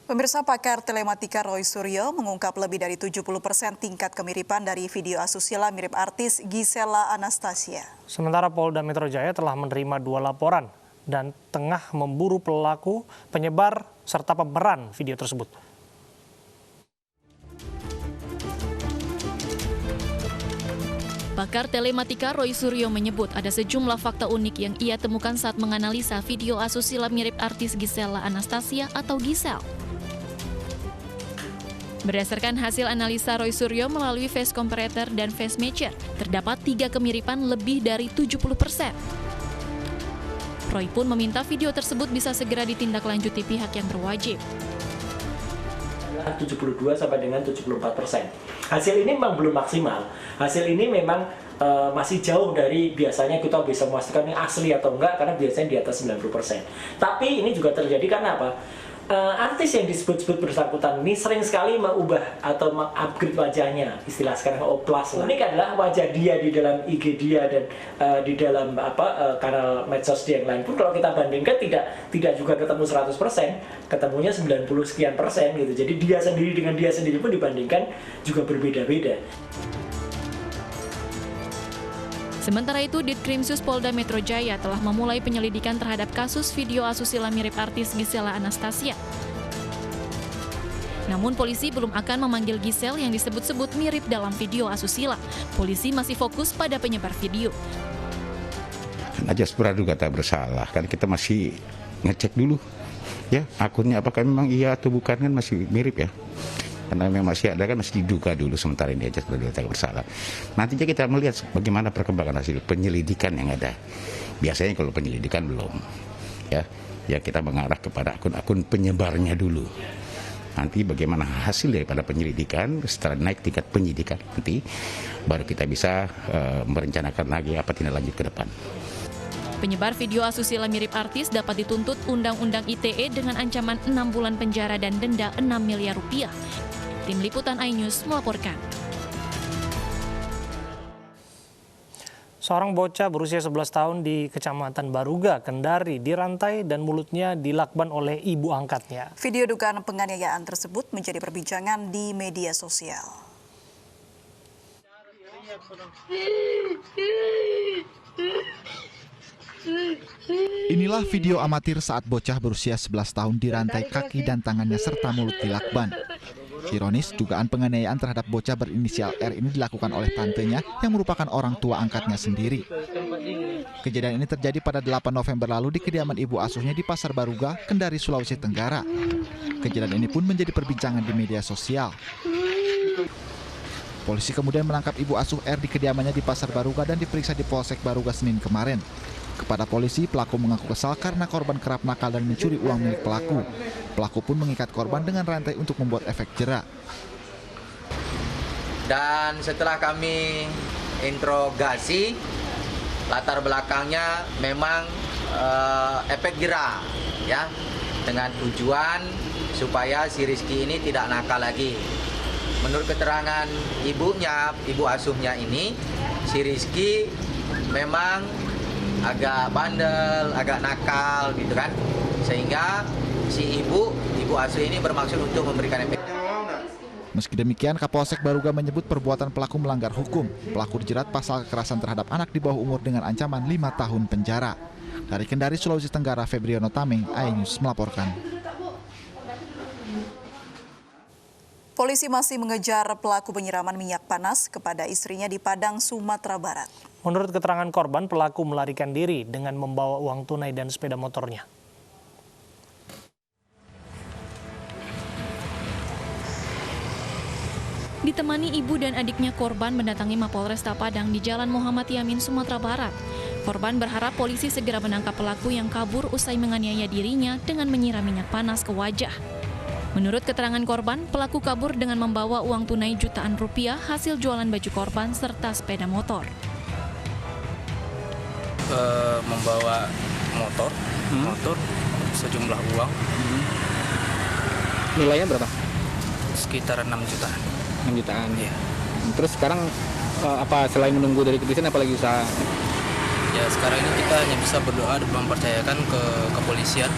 Pemirsa, pakar telematika Roy Suryo mengungkap lebih dari 70% tingkat kemiripan dari video asusila mirip artis Gisela Anastasia. Sementara Polda Metro Jaya telah menerima 2 laporan dan tengah memburu pelaku, penyebar, serta pemeran video tersebut. Pakar telematika Roy Suryo menyebut ada sejumlah fakta unik yang ia temukan saat menganalisa video asusila mirip artis Gisela Anastasia atau Gisel. Berdasarkan hasil analisa Roy Suryo melalui face comparator dan face matcher, terdapat 3 kemiripan lebih dari 70%. Roy pun meminta video tersebut bisa segera ditindaklanjuti pihak yang berwajib. 72 sampai dengan 74%. Hasil ini memang belum maksimal. Hasil ini memang masih jauh dari biasanya kita bisa memastikan ini asli atau enggak, karena biasanya di atas 90%. Tapi ini juga terjadi karena apa? Artis yang disebut-sebut bersangkutan ini sering sekali mengubah atau mengupgrade wajahnya, istilah sekarang oplas. Unik adalah wajah dia di dalam IG dia dan di dalam kanal medsos dia yang lain pun kalau kita bandingkan tidak juga ketemu 100%, ketemunya 90 sekian persen gitu. Jadi dia sendiri dengan dia sendiri pun dibandingkan juga berbeda-beda. Sementara itu, Ditkrimsus Polda Metro Jaya telah memulai penyelidikan terhadap kasus video asusila mirip artis Gisela Anastasia. Namun polisi belum akan memanggil Gisel yang disebut-sebut mirip dalam video asusila. Polisi masih fokus pada penyebar video. Ajas praduga tak bersalah, kan kita masih ngecek dulu ya akunnya apakah memang iya atau bukan, kan masih mirip ya. Karena memang masih ada, kan masih diduga dulu sementara ini aja praduga tak bersalah. Nantinya kita melihat bagaimana perkembangan hasil penyelidikan yang ada. Biasanya kalau penyelidikan belum, ya kita mengarah kepada akun-akun penyebarnya dulu. Nanti bagaimana hasil daripada penyelidikan, setelah naik tingkat penyidikan nanti baru kita bisa merencanakan lagi apa tindak lanjut ke depan. Penyebar video asusila mirip artis dapat dituntut Undang-Undang ITE dengan ancaman 6 bulan penjara dan denda 6 miliar rupiah. Tim Liputan iNews melaporkan. Seorang bocah berusia 11 tahun di Kecamatan Baruga, Kendari, dirantai dan mulutnya dilakban oleh ibu angkatnya. Video dugaan penganiayaan tersebut menjadi perbincangan di media sosial. Inilah video amatir saat bocah berusia 11 tahun dirantai kaki dan tangannya serta mulut dilakban. Ironis, dugaan penganiayaan terhadap bocah berinisial R ini dilakukan oleh tantenya yang merupakan orang tua angkatnya sendiri. Kejadian ini terjadi pada 8 November lalu di kediaman ibu asuhnya di Pasar Baruga, Kendari, Sulawesi Tenggara. Kejadian ini pun menjadi perbincangan di media sosial. Polisi kemudian menangkap ibu asuh R di kediamannya di Pasar Baruga dan diperiksa di Polsek Baruga Senin kemarin. Kepada polisi, pelaku mengaku kesal karena korban kerap nakal dan mencuri uang milik pelaku. Pelaku pun mengikat korban dengan rantai untuk membuat efek jera. Dan setelah kami interogasi, latar belakangnya memang efek jera, ya, dengan tujuan supaya si Rizky ini tidak nakal lagi. Menurut keterangan ibunya, ibu asuhnya ini, si Rizky memang agak bandel, agak nakal gitu kan, sehingga si ibu asuh ini bermaksud untuk memberikan efek. Meski demikian, Kapolsek Baruga menyebut perbuatan pelaku melanggar hukum. Pelaku dijerat pasal kekerasan terhadap anak di bawah umur dengan ancaman 5 tahun penjara. Dari Kendari, Sulawesi Tenggara, Febriono Tameng, iNews melaporkan. Polisi masih mengejar pelaku penyiraman minyak panas kepada istrinya di Padang, Sumatera Barat. Menurut keterangan korban, pelaku melarikan diri dengan membawa uang tunai dan sepeda motornya. Ditemani ibu dan adiknya, korban mendatangi Mapolresta Padang di Jalan Muhammad Yamin, Sumatera Barat. Korban berharap polisi segera menangkap pelaku yang kabur usai menganiaya dirinya dengan menyiram minyak panas ke wajah. Menurut keterangan korban, pelaku kabur dengan membawa uang tunai jutaan rupiah hasil jualan baju korban serta sepeda motor. Membawa motor sejumlah uang. Nilainya berapa? Sekitar 6 jutaan. 6 jutaan. Iya. Terus sekarang apa selain menunggu dari kepolisian apa lagi usaha? Ya sekarang ini kita hanya bisa berdoa dan mempercayakan ke kepolisian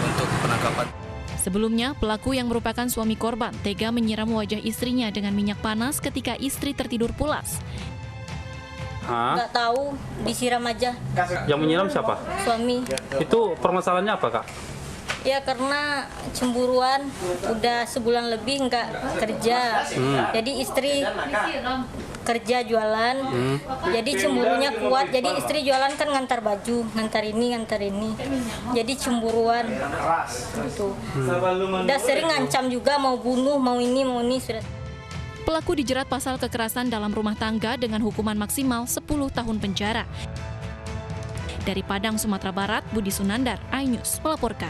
untuk penangkapan. Sebelumnya, pelaku yang merupakan suami korban tega menyiram wajah istrinya dengan minyak panas ketika istri tertidur pulas. Nggak tahu, disiram aja. Yang menyiram siapa? Suami. Itu permasalahannya apa, Kak? Ya karena cemburuan, udah sebulan lebih nggak kerja. Jadi istri kerja jualan, jadi cemburunya kuat. Jadi istri jualan kan ngantar baju, ngantar ini. Jadi cemburuan. Gitu. Udah sering ngancam juga mau bunuh, mau ini sudah. Pelaku dijerat pasal kekerasan dalam rumah tangga dengan hukuman maksimal 10 tahun penjara. Dari Padang, Sumatera Barat, Budi Sunandar, iNews melaporkan.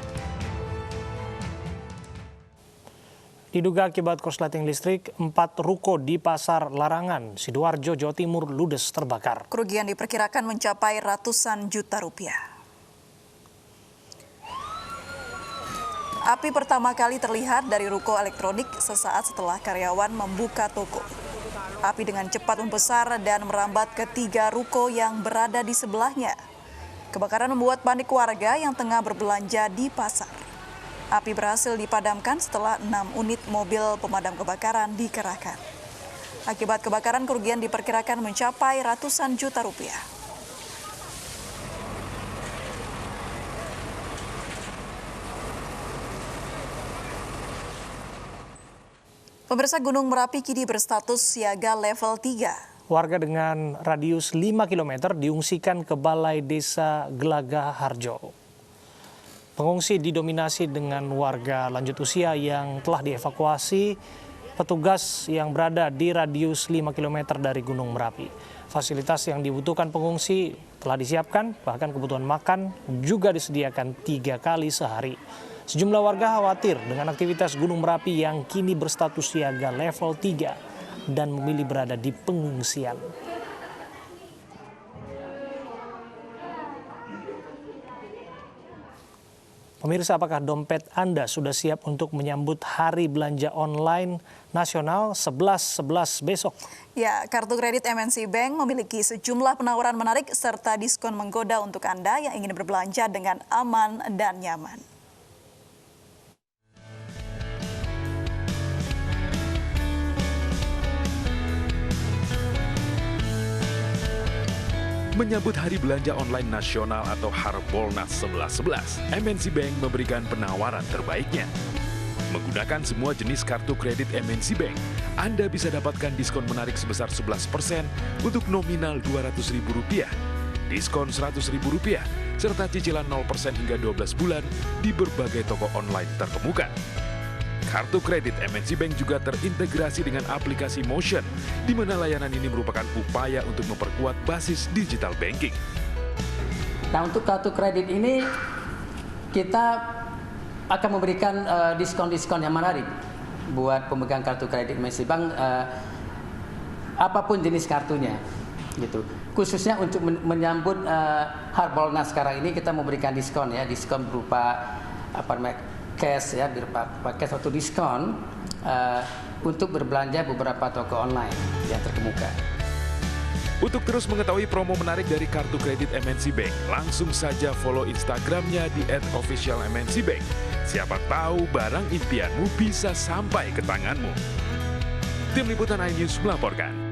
Diduga akibat korsleting listrik, 4 ruko di Pasar Larangan, Sidoarjo, Jawa Timur ludes terbakar. Kerugian diperkirakan mencapai ratusan juta rupiah. Api pertama kali terlihat dari ruko elektronik sesaat setelah karyawan membuka toko. Api dengan cepat membesar dan merambat ke 3 ruko yang berada di sebelahnya. Kebakaran membuat panik warga yang tengah berbelanja di pasar. Api berhasil dipadamkan setelah 6 unit mobil pemadam kebakaran dikerahkan. Akibat kebakaran, kerugian diperkirakan mencapai ratusan juta rupiah. Pemirsa, Gunung Merapi kini berstatus siaga level 3. Warga dengan radius 5 km diungsikan ke Balai Desa Gelaga Harjo. Pengungsi didominasi dengan warga lanjut usia yang telah dievakuasi petugas yang berada di radius 5 km dari Gunung Merapi. Fasilitas yang dibutuhkan pengungsi telah disiapkan, bahkan kebutuhan makan juga disediakan 3 kali sehari. Sejumlah warga khawatir dengan aktivitas Gunung Merapi yang kini berstatus siaga level 3 dan memilih berada di pengungsian. Pemirsa, apakah dompet Anda sudah siap untuk menyambut Hari Belanja Online Nasional 11.11 besok? Ya, kartu kredit MNC Bank memiliki sejumlah penawaran menarik serta diskon menggoda untuk Anda yang ingin berbelanja dengan aman dan nyaman. Menyambut Hari Belanja Online Nasional atau Harbolnas 11.11, MNC Bank memberikan penawaran terbaiknya. Menggunakan semua jenis kartu kredit MNC Bank, Anda bisa dapatkan diskon menarik sebesar 11% untuk nominal Rp200.000, diskon Rp100.000, serta cicilan 0% hingga 12 bulan di berbagai toko online terkemuka. Kartu kredit MNC Bank juga terintegrasi dengan aplikasi Motion, di mana layanan ini merupakan upaya untuk memperkuat basis digital banking. Nah, untuk kartu kredit ini kita akan memberikan diskon-diskon yang menarik buat pemegang kartu kredit MNC Bank, apapun jenis kartunya, gitu. Khususnya untuk menyambut Harbolnas sekarang ini kita memberikan diskon ya, diskon berupa cash ya, pakai suatu diskon untuk berbelanja beberapa toko online yang terkemuka. Untuk terus mengetahui promo menarik dari kartu kredit MNC Bank, langsung saja follow Instagramnya di @officialmncbank. Siapa tahu barang impianmu bisa sampai ke tanganmu. Tim Liputan iNews melaporkan.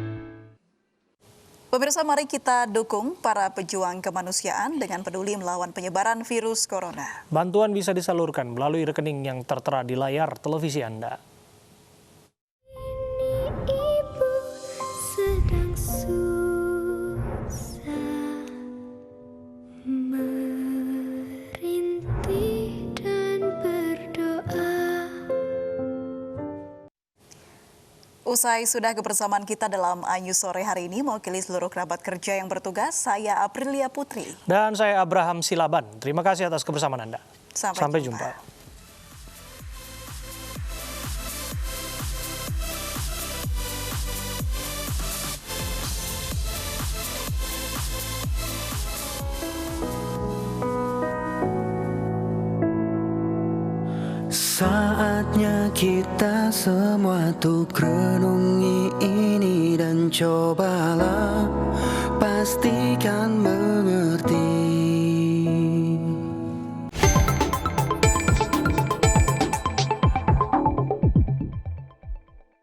Pemirsa, mari kita dukung para pejuang kemanusiaan dengan peduli melawan penyebaran virus corona. Bantuan bisa disalurkan melalui rekening yang tertera di layar televisi Anda. Ibu sedang susah merintih dan berdoa. Usai sudah kebersamaan kita dalam iNews sore hari ini, mewakili seluruh kerabat kerja yang bertugas, saya Aprilia Putri. Dan saya Abraham Silaban. Terima kasih atas kebersamaan Anda. Sampai jumpa. Saatnya kita semua tuh renungi ini dan cobalah pastikan mengerti.